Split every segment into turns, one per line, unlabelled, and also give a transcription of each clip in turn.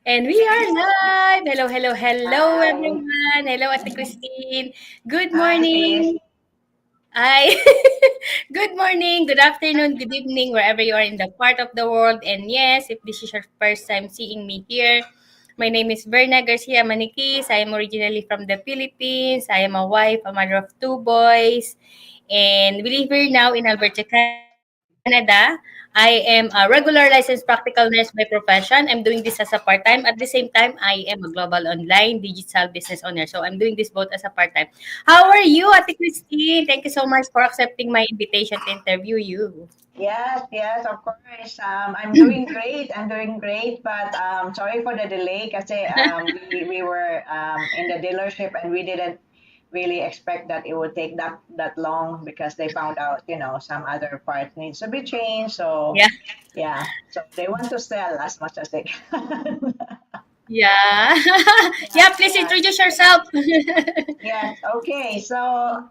And we are live. Hello, hello, hello,
Hi.
everyone. Hello, Ate Christine. Good
Hi, sis.
morning. Hi. Good morning, good afternoon, good evening, wherever you are in the part of the world. And yes, if this is your first time seeing me here, my name is Verna Garcia Maniquis. I am originally from the Philippines. I am a wife, a mother of two boys, and we live here now in Alberta, Canada. I am a regular licensed practical nurse by profession. I'm doing this as a part-time. At the same time, I am a global online digital business owner. So I'm doing this both as a part-time. How are you, Ate Christine? Thank you so much for accepting my invitation to interview you.
Yes, yes, of course. I'm doing great. I'm doing great, but sorry for the delay kasi we were in the dealership and we didn't really expect that it would take that long because they found out, some other part needs to be changed. So,
Yeah.
yeah. So they want to sell as much as they can.
Yeah.
Yeah,
Yeah, please
yeah.
introduce yourself.
Yes. Okay. So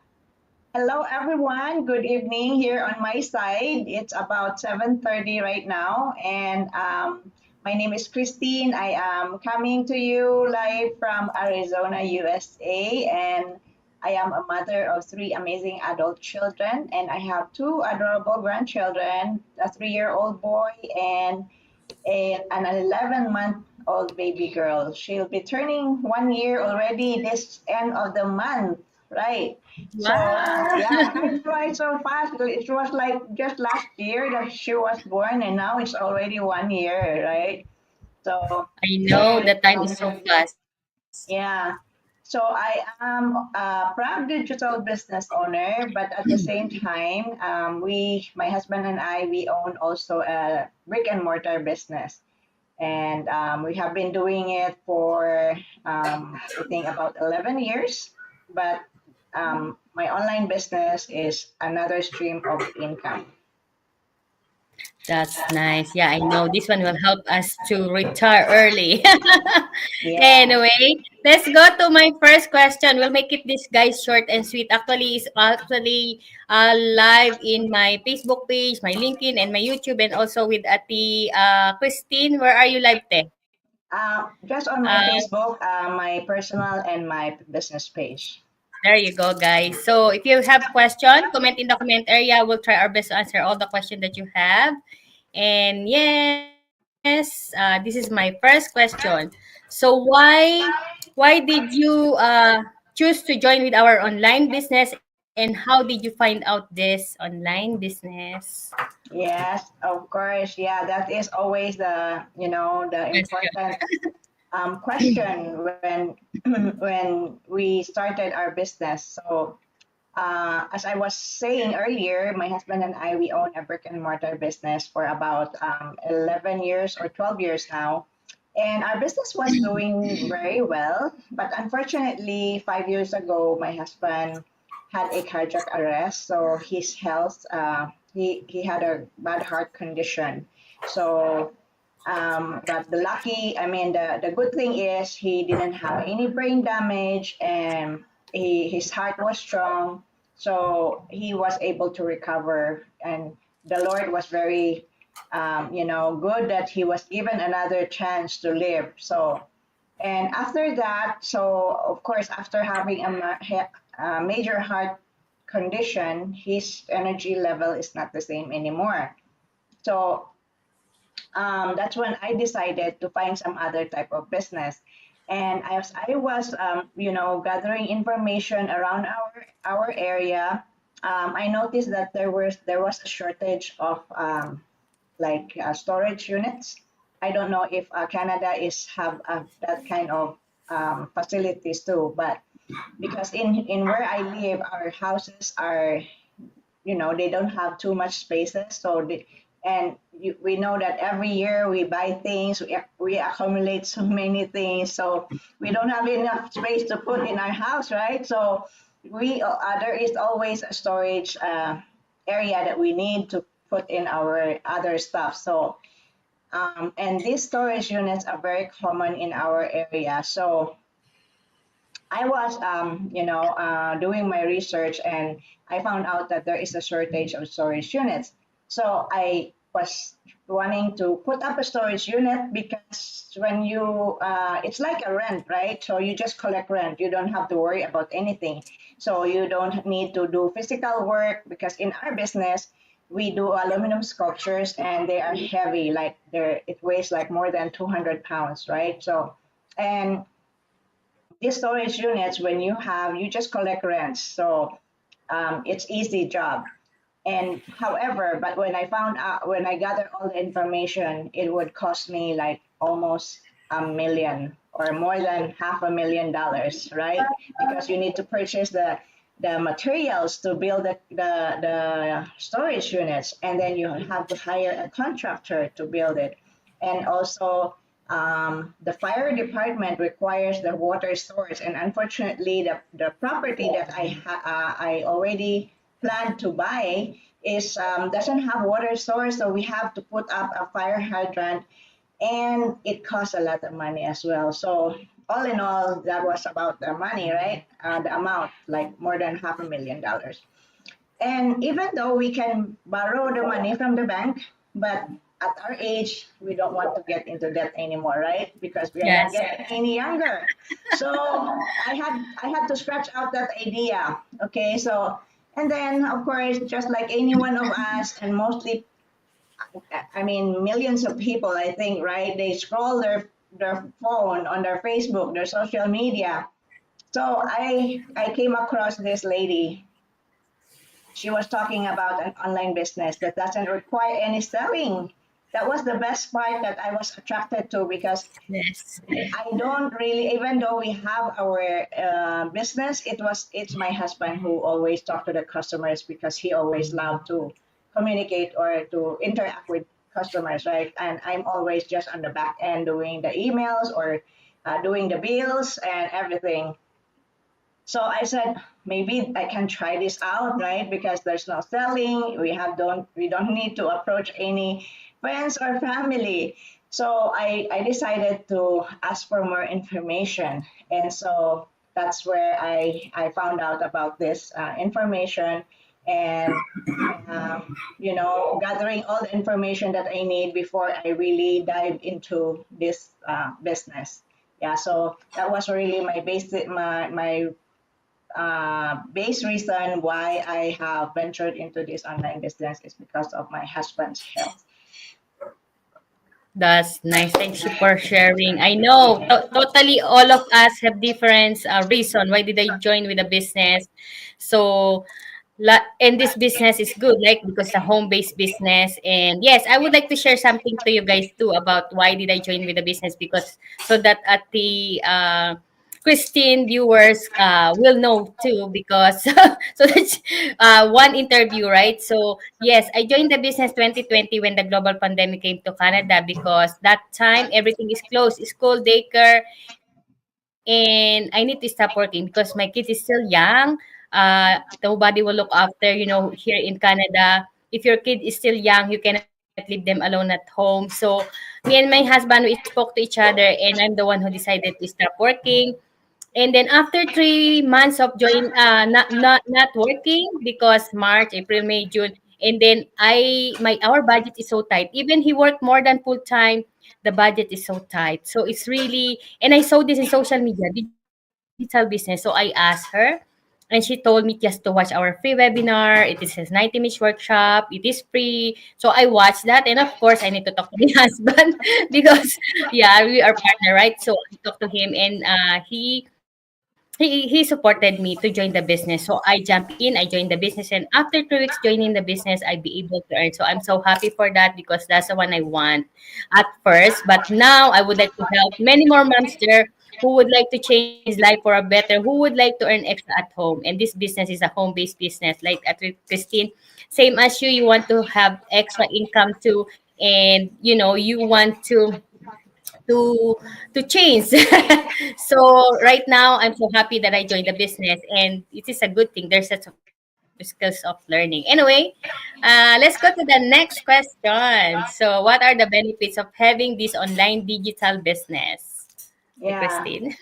hello, everyone. Good evening here on my side. It's about 7:30 right now, and my name is Christine. I am coming to you live from Arizona, USA, and I am a mother of three amazing adult children, and I have two adorable grandchildren, a 3-year-old boy and an 11-month-old baby girl. She'll be turning 1 year already this end of the month, right? So
Wow.
yeah, time flies so fast. It was like just last year that she was born, and now it's already 1 year, right? So
I know the time is so fast.
yeah. So I am a proud digital business owner, but at the same time, my husband and I, we own also a brick and mortar business, and we have been doing it for I think about 11 years. But my online business is another stream of income.
That's nice. Yeah, I know this one will help us to retire early.
Yeah.
Anyway, let's go to my first question. We'll make it this guys short and sweet. Actually, it's actually live in my Facebook page, my LinkedIn, and my YouTube, and also with Ati Christine. Where are you live, Te?
Just on my
Uh,
Facebook, my personal and my business page.
there you go, guys. So if you have question, comment in the comment area. We'll try our best to answer all the questions that you have. And yes, this is my first question. So why did you choose to join with our online business, and how did you find out this online business?
Yes, of course. Yeah, that is always the
Question.
important question when when we started our business. So as I was saying earlier, my husband and I, we own a brick and mortar business for about 11 years or 12 years now. And our business was doing very well. But unfortunately, 5 years ago, my husband had a cardiac arrest. So his health, he had a bad heart condition. So, but the good thing is he didn't have any brain damage and his heart was strong. So he was able to recover. And the Lord was very good that he was given another chance to live. So, and after that, so of course, after having a major heart condition, his energy level is not the same anymore. So that's when I decided to find some other type of business. And as I was, gathering information around our area, I noticed that there was a shortage of storage units. I don't know if Canada is have that kind of facilities too, but because in where I live, our houses are they don't have too much spaces, we know that every year we buy things, we accumulate so many things, so we don't have enough space to put in our house, right? So there is always a storage area that we need to put in our other stuff. So and these storage units are very common in our area. So I was, doing my research and I found out that there is a shortage of storage units. So was wanting to put up a storage unit because when you it's like a rent, right? So you just collect rent, you don't have to worry about anything, so you don't need to do physical work because in our business we do aluminum sculptures and they are heavy, like it weighs like more than 200 pounds, right? So and these storage units, when you just collect rents, so it's easy job. And however, but when I found out, when I gathered all the information, it would cost me like almost a million or more than $500,000, right? Because you need to purchase the materials to build the storage units, and then you have to hire a contractor to build it. And also, the fire department requires the water source, and unfortunately, the property that I already planned to buy is doesn't have water source, so we have to put up a fire hydrant, and it costs a lot of money as well. So all in all, that was about the money, right? The amount, like more than $500,000. And even though we can borrow the money from the bank, but at our age, we don't want to get into debt anymore, right? Because we are not
Yes.
getting any younger. So I had to scratch out that idea. Okay, so and then of course, just like any one of us, and mostly, I mean, millions of people, I think, right? They scroll their phone on their Facebook, their social media. So I came across this lady. She was talking about an online business that doesn't require any selling. That was the best part that I was attracted to because
Yes.
I don't really, even though we have our business, it's my husband who always talk to the customers because he always loved to communicate or to interact with customers, right? And I'm always just on the back end doing the emails or doing the bills and everything. So I said, maybe I can try this out, right? Because there's no selling. We don't need to approach any friends or family. So I decided to ask for more information. And so that's where I found out about this information and gathering all the information that I need before I really dive into this business. Yeah, so that was really my basic my base reason why I have ventured into this online business is because of my husband's health.
That's nice. Thank you for sharing. I know totally all of us have different reason why did I join with a business. So, and this business is good, like because a home-based business. And yes, I would like to share something to you guys too about why did I join with a business because so that at the Christine viewers will know too because so that's one interview, right? So yes, I joined the business 2020 when the global pandemic came to Canada because that time everything is closed, school, daycare, and I need to stop working because my kids is still young. Nobody will look after, here in Canada. If your kid is still young, you cannot leave them alone at home. So me and my husband, we spoke to each other, and I'm the one who decided to stop working. And then after 3 months of not working because March, April, May, June, and then our budget is so tight. Even he worked more than full time, the budget is so tight. So it's really, and I saw this in social media, digital business. So I asked her, and she told me just to watch our free webinar. It is a 90 minutes workshop. It is free. So I watched that, and of course, I need to talk to my husband because yeah, we are partner, right? So I talked to him, and he supported me to join the business. So I jump in, I joined the business, and after 2 weeks joining the business, I be able to earn. So I'm so happy for that because that's the one I want at first. But now I would like to help many more moms there who would like to change his life for a better, who would like to earn extra at home. And this business is a home-based business, like at Christine. Same as you want to have extra income too, and you want to to change. So right now I'm so happy that I joined the business and it is a good thing. There's such of skills of learning. Anyway, let's go to the next question. So what are the benefits of having this online digital business? Hey,
Yeah.
Christine.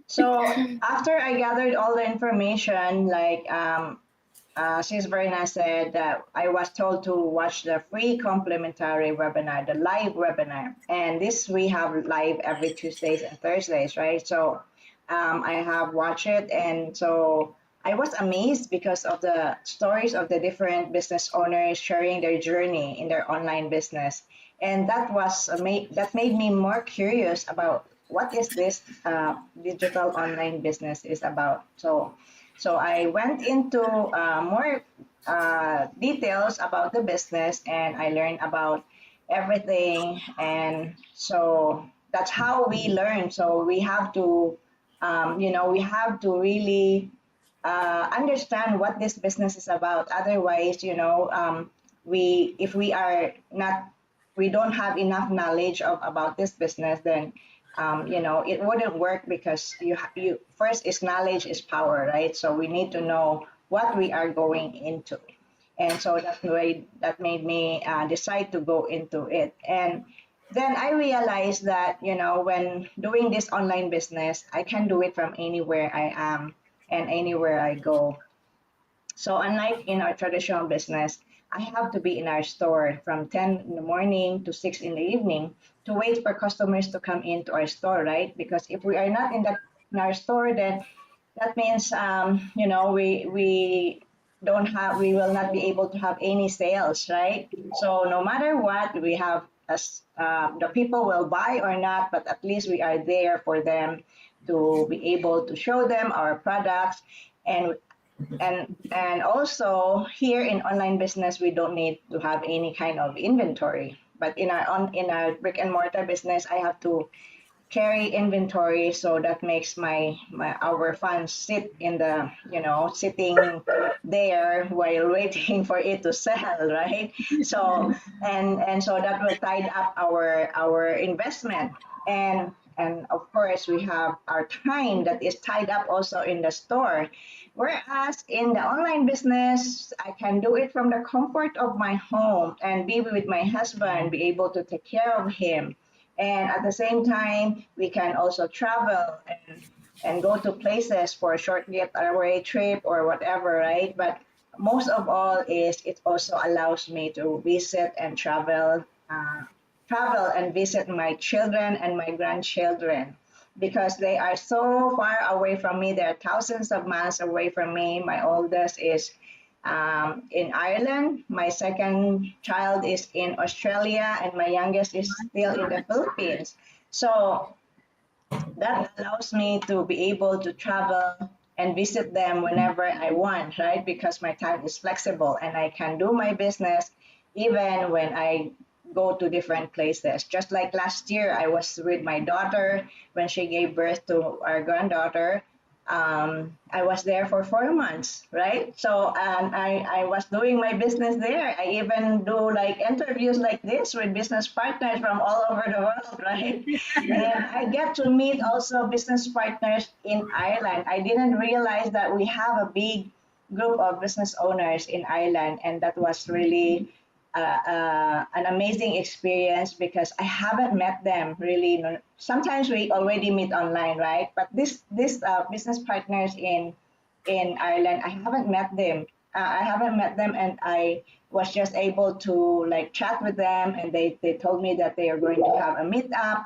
So after I gathered all the information, like since Verna said that I was told to watch the free complimentary webinar, the live webinar, and this we have live every Tuesdays and Thursdays, right? So I have watched it, and so I was amazed because of the stories of the different business owners sharing their journey in their online business, and that made me more curious about what is this digital online business is about. So I went into more details about the business, and I learned about everything. And so that's how we learn. So we have to, we have to really understand what this business is about. Otherwise, if we are not, we don't have enough knowledge about this business, then it wouldn't work, because you first is knowledge is power, right? So we need to know what we are going into, and so that made me decide to go into it. And then I realized that when doing this online business, I can do it from anywhere I am and anywhere I go. So unlike in our traditional business, I have to be in our store from 10 in the morning to 6 in the evening to wait for customers to come into our store, right? Because if we are not in our store, then that means we will not be able to have any sales, right? So no matter what, we have as the people will buy or not, but at least we are there for them to be able to show them our products. And also here in online business, we don't need to have any kind of inventory. But in our brick and mortar business, I have to carry inventory, so that makes our funds sit in the sitting there while waiting for it to sell, right? So and so that will tide up our investment. And of course we have our time that is tied up also in the store. Whereas in the online business, I can do it from the comfort of my home and be with my husband, be able to take care of him. And at the same time, we can also travel and go to places for a short getaway trip or whatever, right? But most of all is it also allows me to visit and travel and visit my children and my grandchildren, because they are so far away from me. They're thousands of miles away from me. My oldest is in Ireland. My second child is in Australia, and my youngest is still in the Philippines. So that allows me to be able to travel and visit them whenever I want, right? Because my time is flexible and I can do my business even when I go to different places. Just like last year, I was with my daughter when she gave birth to our granddaughter. I was there for 4 months, right? So I was doing my business there. I even do like interviews like this with business partners from all over the world, right? And I get to meet also business partners in Ireland. I didn't realize that we have a big group of business owners in Ireland, and that was really an amazing experience, because I haven't met them really. Sometimes we already meet online, right? But this business partners in Ireland, I haven't met them, and I was just able to like chat with them, and they told me that they are going to have a meetup,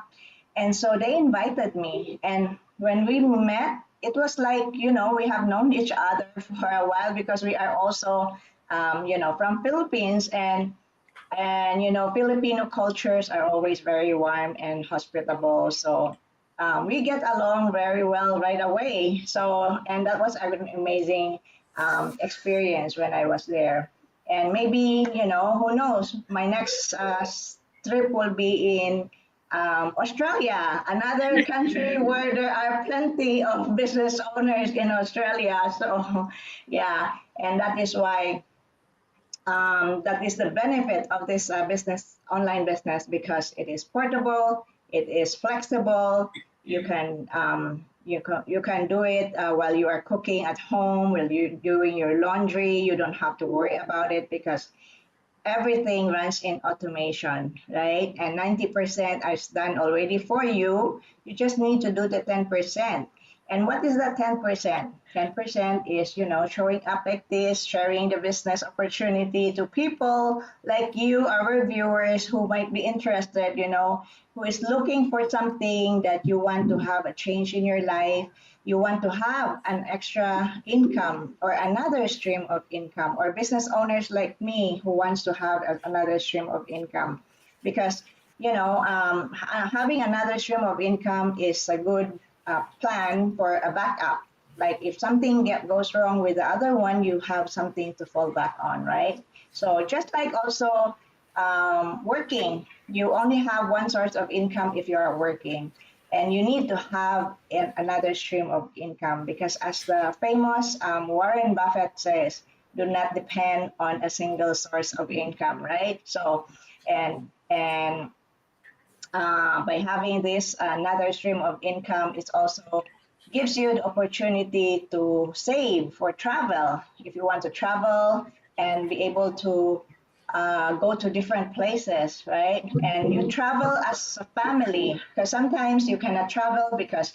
and so they invited me. And when we met, it was like we have known each other for a while, because we are also from Philippines, and Filipino cultures are always very warm and hospitable. So we get along very well right away. So, and that was an amazing experience when I was there. And maybe who knows, my next trip will be in Australia, another country where there are plenty of business owners in Australia. So yeah, and that is why that is the benefit of this online business, because it is portable, it is flexible. You can do it while you are cooking at home, while you're doing your laundry. You don't have to worry about it, because everything runs in automation, right? And 90% is done already for you. You just need to do the 10%. And what is that 10%? 10% is, showing up like this, sharing the business opportunity to people like you, our viewers who might be interested, who is looking for something that you want to have a change in your life. You want to have an extra income or another stream of income, or business owners like me who wants to have another stream of income. Because having another stream of income is a good plan for a backup. Like if something goes wrong with the other one, you have something to fall back on, right? So just like also working, you only have one source of income if you are working. And you need to have another stream of income because, as the famous Warren Buffett says, do not depend on a single source of income, right? So, and by having this another stream of income, it also gives you the opportunity to save for travel if you want to travel and be able to go to different places, right? And you travel as a family because sometimes you cannot travel because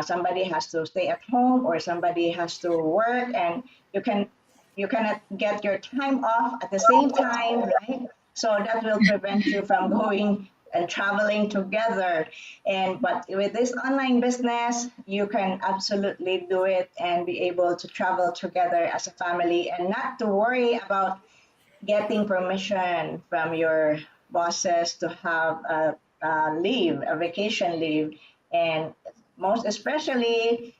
somebody has to stay at home or somebody has to work, and you cannot get your time off at the same time, right? So that will prevent you from going and traveling together. And but with this online business, you can absolutely do it and be able to travel together as a family and not to worry about getting permission from your bosses to have a leave, a vacation leave. And most especially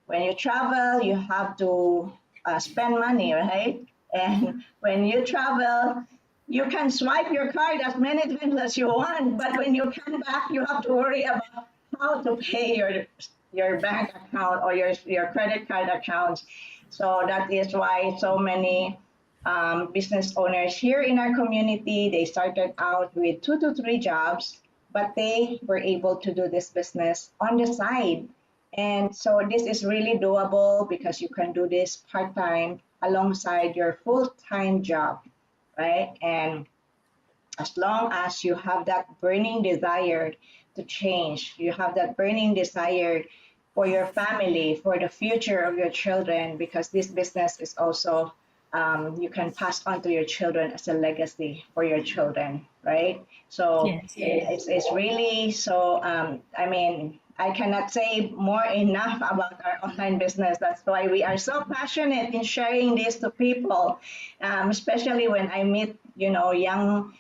when you travel, you have to spend money, right? And when you travel, you can swipe your card as many times as you want, but when you come back, you have to worry about how to pay your bank account or your credit card accounts. So that is why so many business owners here in our community, they started out with 2 to 3 jobs, but they were able to do this business on the side. And so this is really doable because you can do this part-time alongside your full-time job, right? And as long as you have that burning desire to change, you have that burning desire for your family, for the future of your children, because this business is also you can pass on to your children as a legacy for your children, right? So
Yes.
it's really so. I mean, I cannot say more enough about our online business. That's why we are so passionate in sharing this to people, especially when I meet, young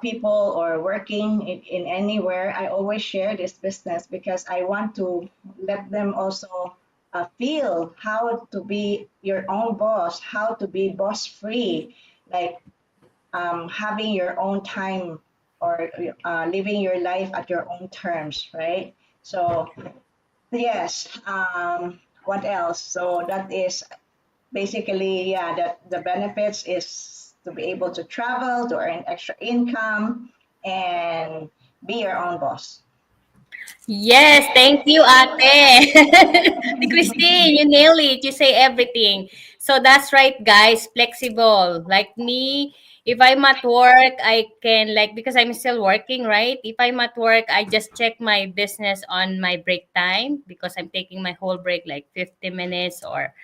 people or working in anywhere. I always share this business because I want to let them also feel how to be your own boss, how to be boss free, like having your own time or living your life at your own terms, right? So yes, what else? So that is basically, yeah, the benefits is to be able to travel, to earn extra income, and be your own boss.
Yes, thank you, Ate. Ate Christine, you nail it. You say everything. So that's right, guys. Flexible. Like me, if I'm at work, I can like because I'm still working, right? If I'm at work, I just check my business on my break time because I'm taking my whole break like 50 minutes or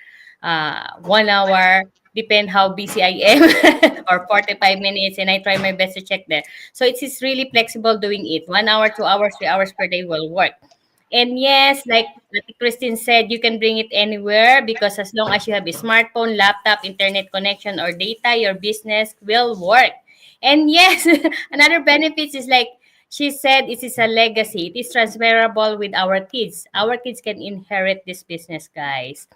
1 hour, depend how busy I am, or 45 minutes, and I try my best to check there. So it's really flexible doing it. 1 hour, 2 hours, 3 hours per day will work. And yes, like Christine said, you can bring it anywhere because as long as you have a smartphone, laptop, internet connection, or data, your business will work. And yes, another benefits is like she said, it is a legacy. It is transferable with our kids. Our kids can inherit this business, guys.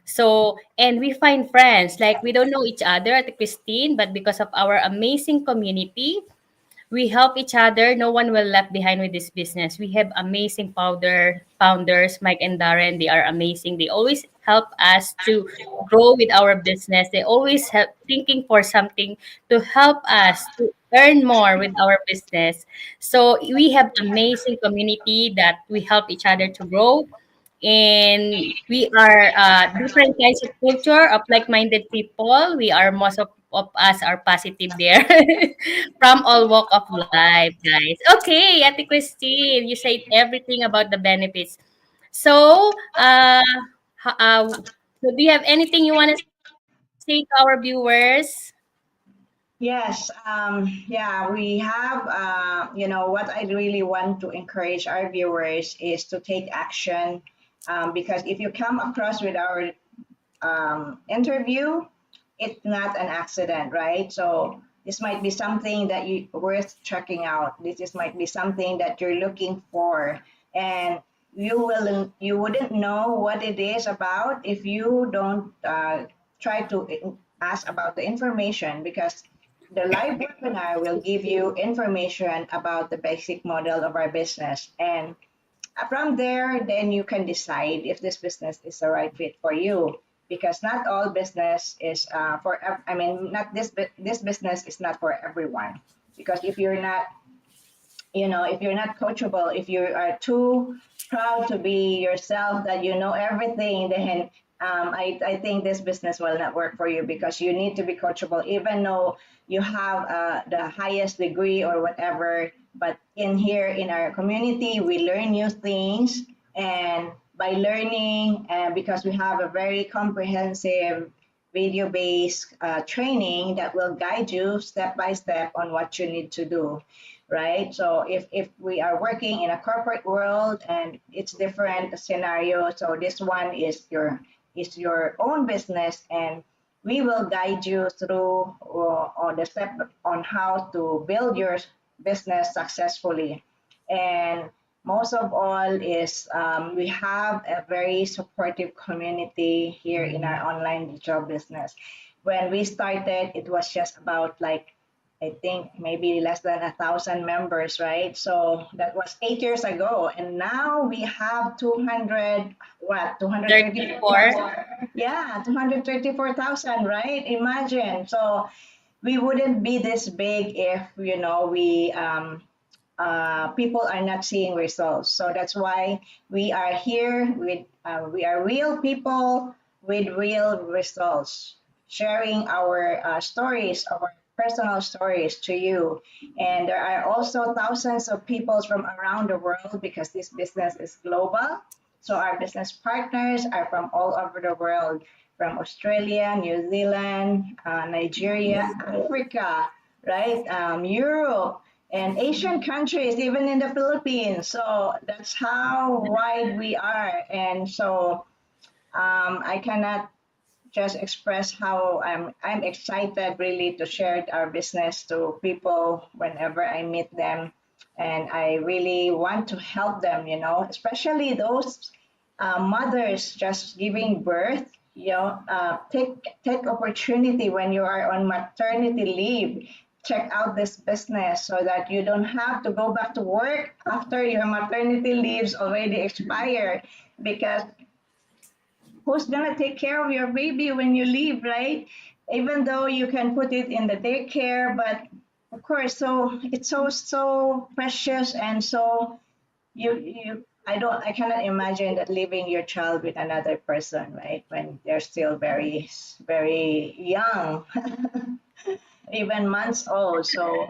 So, and we find friends. Like we don't know each other at Christine, but because of our amazing community, we help each other. No one will left behind with this business. We have amazing founders, Mike and Darren. They are amazing. They always help us to grow with our business. They always help thinking for something to help us to earn more with our business. So we have amazing community that we help each other to grow, and we are different kinds of culture of like-minded people. We are most of us are positive there from all walk of life, guys. Okay, Ate Christine, you said everything about the benefits. So, so do you have anything you want to say to our viewers?
Yes, yeah, we have, what I really want to encourage our viewers is to take action, because if you come across with our interview, it's not an accident, right? So this might be something that you worth checking out. This is might be something that you're looking for, and you wouldn't know what it is about if you don't try to ask about the information, because the live webinar will give you information about the basic model of our business, and from there, then you can decide if this business is the right fit for you. Because not all business is I mean, not this business is not for everyone. Because if you're not, if you're not coachable, if you are too proud to be yourself that you know everything, then I think this business will not work for you, because you need to be coachable, even though you have the highest degree or whatever. But in here in our community, we learn new things, and by learning, and because we have a very comprehensive video-based training that will guide you step by step on what you need to do, right? So if we are working in a corporate world and it's different scenario, so this one is your own business, and we will guide you through on the step on how to build your business successfully. And most of all is we have a very supportive community here in our online digital business. When we started, it was just about like, I think maybe less than 1,000 members, right? So that was 8 years ago, and now we have 200, what,
34.
234? Yeah, 234,000, right? Imagine. So we wouldn't be this big if we people are not seeing results. So that's why we are here with we are real people with real results, sharing our stories, our personal stories to you. And there are also thousands of people from around the world, because this business is global. So our business partners are from all over the world, from Australia, New Zealand, Nigeria, Africa, right? Europe, and Asian countries, even in the Philippines. So that's how wide we are. And so I cannot just express how I'm excited really to share our business to people whenever I meet them. And I really want to help them, especially those mothers just giving birth. Take opportunity when you are on maternity leave. Check out this business so that you don't have to go back to work after your maternity leaves already expired, because who's gonna take care of your baby when you leave, right? Even though you can put it in the daycare, but of course, so it's so precious, and so I cannot imagine that leaving your child with another person, right? When they're still very very young, even months old. So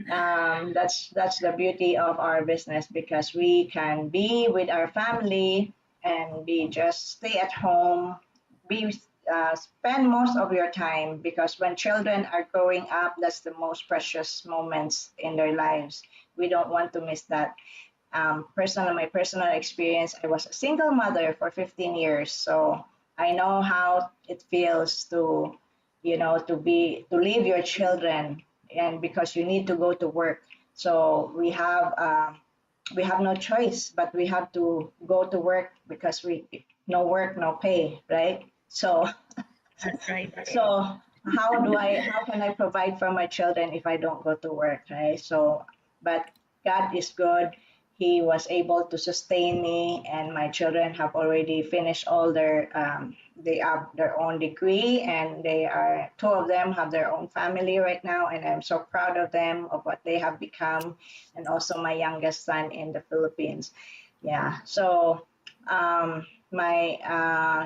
that's the beauty of our business, because we can be with our family and be just stay at home, be spend most of your time, because when children are growing up, that's the most precious moments in their lives. We don't want to miss that. My personal experience, I was a single mother for 15 years, so I know how it feels to to leave your children, and because you need to go to work. So we have no choice, but we have to go to work, because we no work, no pay, right? So
That's right.
so how can I provide for my children if I don't go to work, right? So but God is good. He was able to sustain me, and my children have already finished all their they have their own degree, and they are two of them have their own family right now, and I'm so proud of them, of what they have become, and also my youngest son in the Philippines. Yeah. So my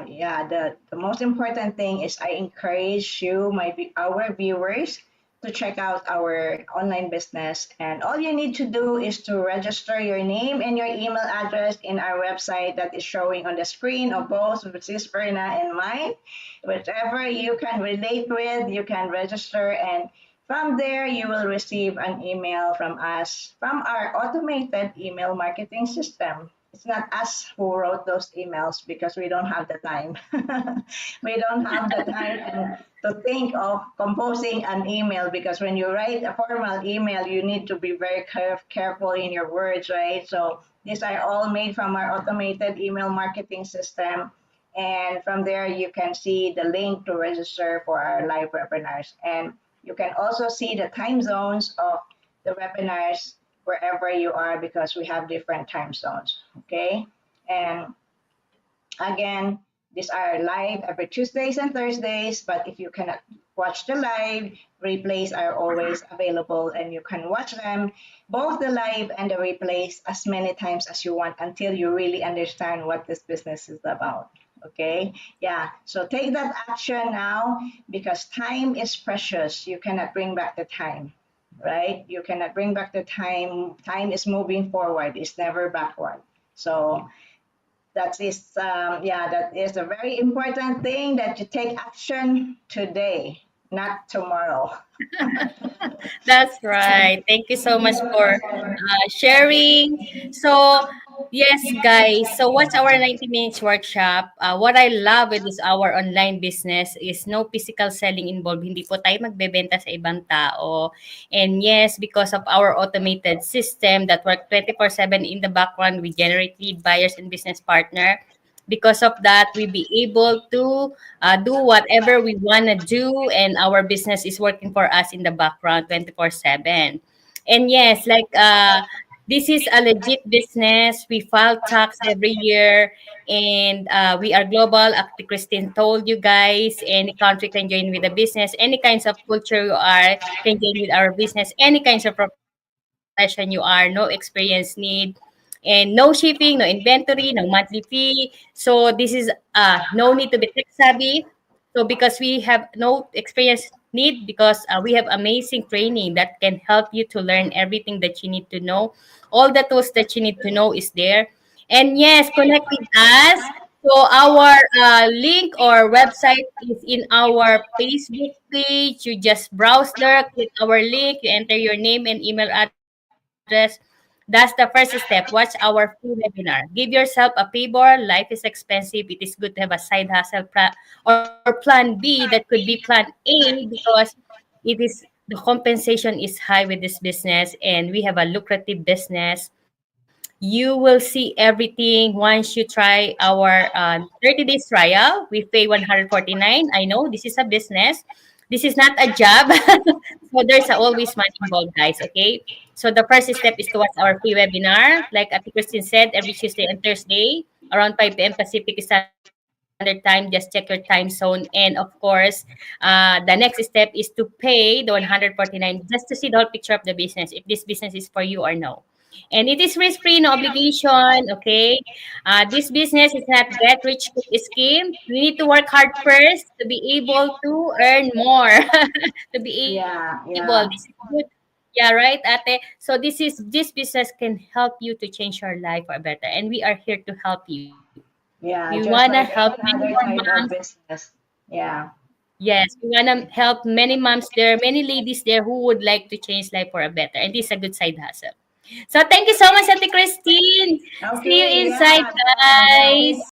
yeah the most important thing is I encourage you, our viewers, to check out our online business. And all you need to do is to register your name and your email address in our website that is showing on the screen of both, which is Verna and mine. Whichever you can relate with, you can register, and from there you will receive an email from us from our automated email marketing system. It's not us who wrote those emails because we don't have the time. We don't have the time and to think of composing an email, because when you write a formal email, you need to be very careful in your words, right? So these are all made from our automated email marketing system. And from there, you can see the link to register for our live webinars. And you can also see the time zones of the webinars wherever you are, because we have different time zones, okay? And again, these are live every Tuesdays and Thursdays, but if you cannot watch the live, replays are always available and you can watch them, both the live and the replays, as many times as you want until you really understand what this business is about. Okay, yeah, so take that action now, because time is precious. You cannot bring back the time, right? You cannot bring back the time. Time is moving forward, it's never backward. So that is a very important thing, that you take action today, not tomorrow.
That's right. Thank you so much for sharing. So, yes, guys. So, what's our 90 minutes workshop? What I love with this our online business is no physical selling involved. Hindi po tayo magbebenta sa ibang tao. And yes, because of our automated system that work 24/7 in the background, we generate lead buyers and business partner. Because of that, we be able to do whatever we want to do, and our business is working for us in the background 24/7. And yes, like this is a legit business. We file tax every year, and we are global. Acti Christine told you guys, any country can join with the business. Any kinds of culture you are can join with our business. Any kinds of profession you are, no experience need, and no shipping, no inventory, no monthly fee. So this is no need to be tech savvy. So because we have no experience need, because we have amazing training that can help you to learn everything that you need to know. All the tools that you need to know is there. And yes, connect with us. So our link or website is in our Facebook page. You just browse there, click our link, you enter your name and email address. That's the first step. Watch our free webinar. Give yourself a favor. Life is expensive. It is good to have a side hustle or plan B that could be plan A, because it is the compensation is high with this business and we have a lucrative business. You will see everything once you try our 30 days trial. We pay 149. I know this is a business. This is not a job. So there's always money involved, guys. Okay. So the first step is to watch our free webinar. Like Ate Christine said, every Tuesday and Thursday around 5 p.m. Pacific Standard Time. Just check your time zone. And of course, the next step is to pay the 149 just to see the whole picture of the business, if this business is for you or no. And it is risk-free, no obligation, okay? This business is not get rich quick scheme. We need to work hard first to be able to earn more, to be able.
Yeah,
This is
yeah,
good. Yeah, right, Ate. So this business can help you to change your life for better, and we are here to help you. We wanna
yeah.
help
Just
many
like
more
any
moms.
other type of business. Yeah,
Yes, we wanna help many moms there, many ladies there who would like to change life for a better, and this is a good side hustle. So thank you so much, Ate Christine. See you
okay,
inside,
yeah. Thank
guys.